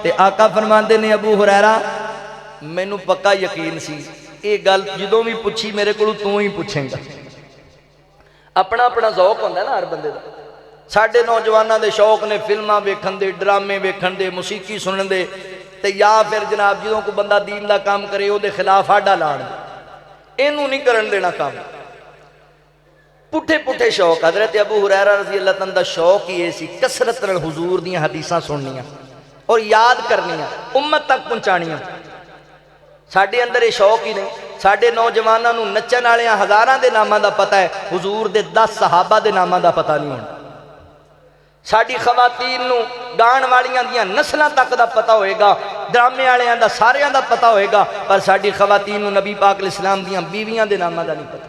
ते आका फरमाते ने अबू हुरैरा मैनू पक्का यकीन सी ये गल जदों भी पूछी मेरे को तू ही पूछेगा। अपना अपना शौक होंदा ना हर बंदे का। साडे नौजवानों के शौक ने फिल्मां वेखण दे, ड्रामे वेखण दे, मुसीकी सुनन दे, ते या फिर जनाब जो कोई बंदा दीन का काम करे वो खिलाफ आडा लाण दे। इनू नहीं करन देना काम। पुठे पुठे शौक। हजरत अबू हुरैरा रज़ी अल्लाह तआला दा शौक ही ये सी कसरत नाल हुजूर दीयां हदीसां सुननियां और याद करनियां, उम्मत तक पहुंचानियां। साडे अंदर ये शौक ही नहीं। साडे नौजवानों नूं नच्चण वालियां हज़ारां दे नामां दा पता है, हुजूर दे 10 सहाबा दे नामां दा पता नहीं होना। साडी खवातीन नूं गाण वालियां दियां नस्लां तक दा पता होएगा, ड्रामे वालियां दा सारियां दा पता होएगा, पर साडी खवातीन नूं नबी पाक अलैहिस्सलाम दियां बीवियां दे नामां दा नहीं पता।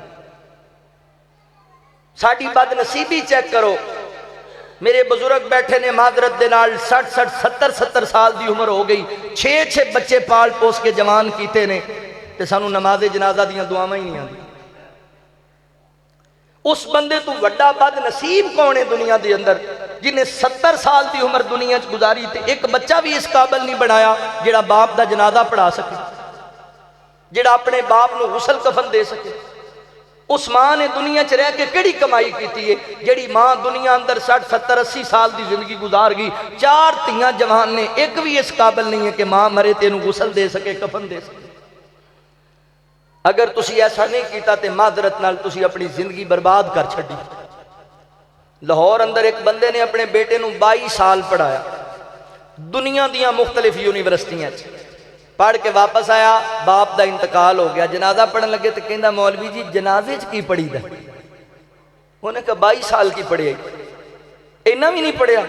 साडी बदनसीबी चेक करो। मेरे बुजुर्ग बैठे ने माजरत दे नाल 60 70 साल की उम्र हो गई, 6 बच्चे पाल पोस के जवान कीते ने, ते सानू नमाज़े जनाजा दियां दुआवां ही नहीं आती। उस बंदे तो वड्डा बदनसीब कौन है दुनिया के अंदर जिन्हें 70 साल की उम्र दुनिया च गुजारी ते एक बच्चा भी इस काबिल नहीं बनाया जिहड़ा बाप का जनाजा पढ़ा सके, जिहड़ा अपने बाप को गुसल कफन दे सके। उस मां ने दुनिया च रह के केड़ी कमाई की है जिहड़ी मां दुनिया अंदर 60 70 80 साल की जिंदगी गुजार गई। 4 धियां जवान ने, एक भी इस काबिल नहीं है कि मां मरे तेनू गुसल दे सके, कफन दे सके। अगर तुसी ऐसा नहीं किया तो माजरत नाल तुसी अपनी जिंदगी बर्बाद कर छड़ी। लाहौर अंदर एक बंदे ने अपने बेटे नू 22 साल पढ़ाया, दुनिया दियां मुख्तलिफ यूनिवर्सिटियां पढ़ के वापस आया, बाप का इंतकाल हो गया। जनाजा पढ़न लगे तो कहता मौलवी जी जनाजे च की पढ़ी दा? उन्हें कहा 22 साल की पढ़ी, इन्ना भी नहीं पढ़िया।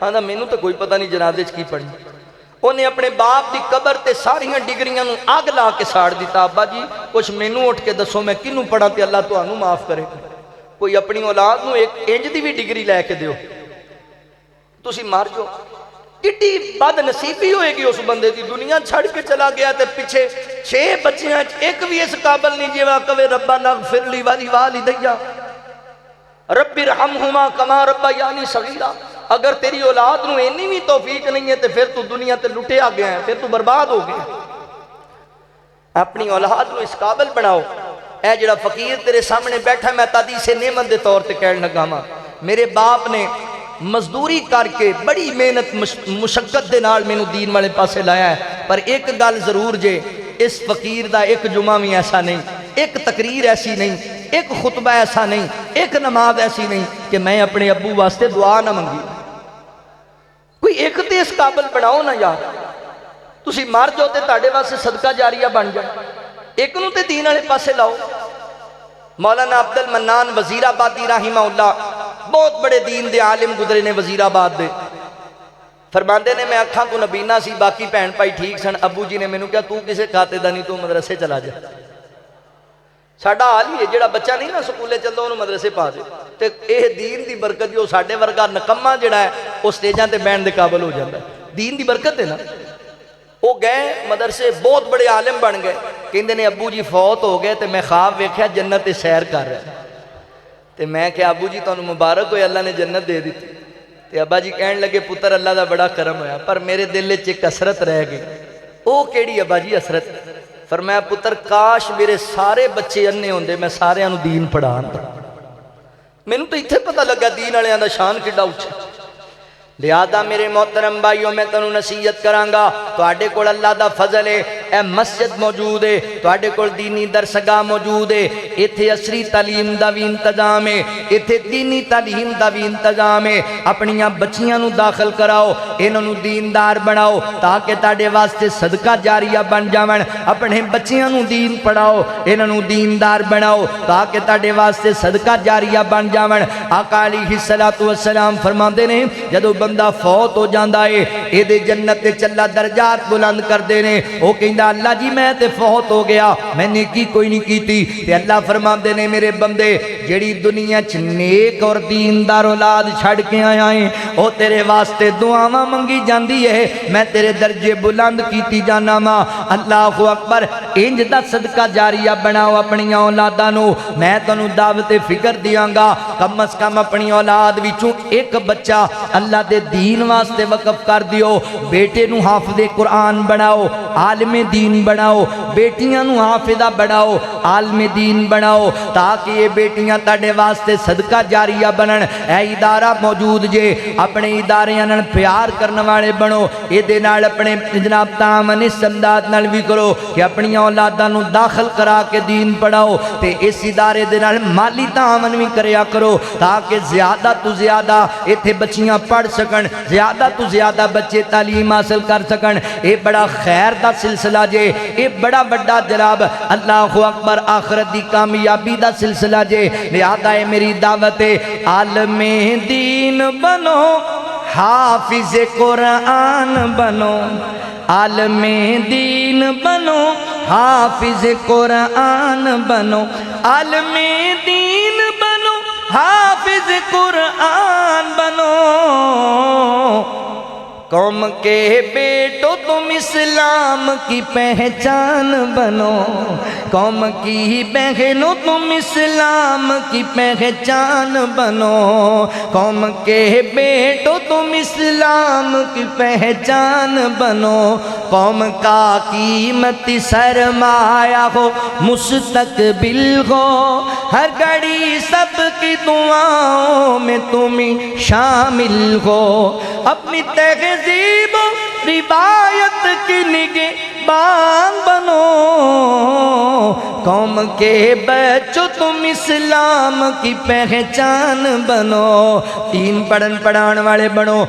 आंदा मैनू तो कोई पता नहीं जनाजे च की पढ़ी। उन्हें अपने बाप की कबर ते सारियां डिग्रियां नू अग ला के साड़ दिता। अब्बा जी कुछ मैनू उठ के दसो मैं किनू पढ़ा तो अल्लाह तुहानू माफ करे। कोई अपनी औलाद नू एक इंज दी भी डिग्री लैके दिओ, तुसी मर जाओ। किड्डी बदनसीबी होएगी उस बंदे की। दुनिया छड़ के चला गया तो पिछे 6 बच्चियां एक भी इस काबिल नहीं जिवा कवे रब्बा नग़फिर ली वाली वालिदैया रब्बिर हमहुमा कमा रब्बयानी सगीरा। अगर तेरी औलाद नू इन्नी भी तौफीक नहीं है तो फिर तू दुनिया ते लुटिया गया है, फिर तू बर्बाद हो गया। अपनी औलाद नू इस काबिल बनाओ। ऐ जिहड़ा फकीर तेरे सामने बैठा, मैं तादी से नेमत के तौर पर कहण लगा वां, मेरे बाप ने मजदूरी करके बड़ी मेहनत मुशक्कत के नाल मैनू दीन वाले पासे लाया है। पर एक गल जरूर जे, इस फकीर का एक जुमा भी ऐसा नहीं, एक तकरीर ऐसी नहीं, एक खुतबा ऐसा नहीं, एक नमाज ऐसी नहीं कि मैं अपने अब्बू वास्ते दुआ ना मंगी। कोई एक तो इस काबिल बनाओ ना यार। तुसी मर जाओ तो तुहाडे वास्ते सदका जारिया बन जाए, एक नूं ते दीन वाले पासे लाओ। मौलाना अब्दुल मन्नान वजीराबादी राहिमहुल्लाह बहुत बड़े दीन दे आलिम गुजरे ने वजीराबाद दे। फरमाते ने मैं अखा तो नबीना सी, बाकी भैन भाई ठीक सन। अबू जी ने मैनू कहा तू किसी खाते का नहीं, तू मदरसे चला जा। साडा हाल ही है, जिहड़ा बच्चा नहीं ना स्कूले चलता उन्होंने मदरसे पा दे। तो यह दीन की बरकत जो साडे वर्गा नकम्मा जिहड़ा है वह स्टेजां ते बैठण दे काबिल हो जाता है। दीन की बरकत है ना। वो गए मदरसे, बहुत बड़े आलिम बन गए। कहते ने अबू जी फौत हो गए तो मैं ख्वाब वेख्या जन्नत सैर कर रहा। तो मैं क्या अबू जी तुहानू मुबारक हो, अल्लाह ने जन्नत दे दी। तो अब्बा जी कहन लगे पुत्र अल्लाह का बड़ा करम होया, पर मेरे दिल च एक हसरत रह गई। वो केड़ी अब्बा जी हसरत? फरमाया पुत्र काश मेरे सारे बच्चे अन्ने होंदे, मैं सारियां नू दीन पढ़ांदा। मैनू तो इत्थे पता लगा दीन वालियां दा शान किड्डा उच्चा। लिहाजा मेरे मोहतरम भाईओ मैं तुहानू नसीहत करांगा, तुहाडे कोल अल्लाह दा फजल है, ए मस्जिद मौजूद है, तुहाडे कोल दीनी दरसगाह मौजूद है, इत्थे असरी तालीम दा भी इंतजाम है, इत्थे दीनी तालीम दा भी इंतजाम है। अपनियां बच्चियां नू दाखिल कराओ, इन्हां नू दीनदार बनाओ ताकि तुहाडे वास्ते सदका जारिया बन जावन। अपने बच्चियां नू दीन पढ़ाओ, इन्हां नू दीनदार बनाओ ताकि तुहाडे वास्ते सदका जारिया बन जावन। आका अलैहिस्सलातु वस्सलाम फरमांदे ने जदों बंदा फौत हो जाता है ये जन्नत ते चला दरजात बुलंद करते हैं। वो कहता अल्लाह जी मैं ते फौत हो गया, मैंने की कोई नहीं की। अल्लाह फरमाते ने मेरे बंदे जेड़ी दुनिया च नेक और दीनदार औलाद छड़ के आया है वो तेरे वास्ते दुआवां मंगी जाती है। मैं तेरे दर्जे बुलंद कीती जाना वा। अल्लाह अकबर। इंज दा सदका जारिया बनाओ अपनी औलादा नू। मैं तुहानू दावत फिक्र दियांगा कम अज कम अपनी औलाद विचों एक बच्चा अल्लाह दे दीन वास्ते वकफ कर दियो। बेटे नू हाफिज़े कुरान बनाओ, आलिमे दीन बनाओ। बेटियां नू हाफिज़ा बनाओ, आलिमे दीन बनाओ, ताकि ये बेटियां ताडे वास्ते सदका जारिया बनन। ए इदारा मौजूद जे, अपने इदारियां नाल प्यार करने वाले बनो। ये नाल अपने जनाब तामन इस समदाद नाल भी करो कि अपनी औलादा नू दाखिल करा के दीन पढ़ाओ। ते इस इदारे दे नाल माली तामन भी करया करो ताकि ज्यादा तो ज्यादा इत्थे बच्चियां पढ़ सकन, ज्यादा तो ज्यादा बच्चे तालीम हासिल कर सकन। ये बड़ा खैर दा सिलसिला जे, ये बड़ा बड़ा जनाब अल्लाह अकबर आखिरत दी कामयाबी दा सिलसिला जे। लिहाजा है मेरी दावत है आलमे दीन बनो, हाफिज़ कुरान बनो। आलमे दीन बनो, हाफिज़ कुरान बनो। आलमे दीन बनो, हाफिज़ कुरान बनो। कौम के बेटो तुम इस्लाम की पहचान बनो। कौम की बहनों तुम इस्लाम की पहचान बनो। कौम के बेटो तुम इस्लाम की पहचान बनो। कौम का कीमती सरमाया हो, मुस्तकबिल हो, हर घड़ी सबकी दुआओं में तुम शामिल हो। अपनी तहज़ीब रिवायत की निगहबान बनो। कौम के बच्चों तुम इस्लाम की पहचान बनो। दीन पढ़न पढ़ाने वाले बनो।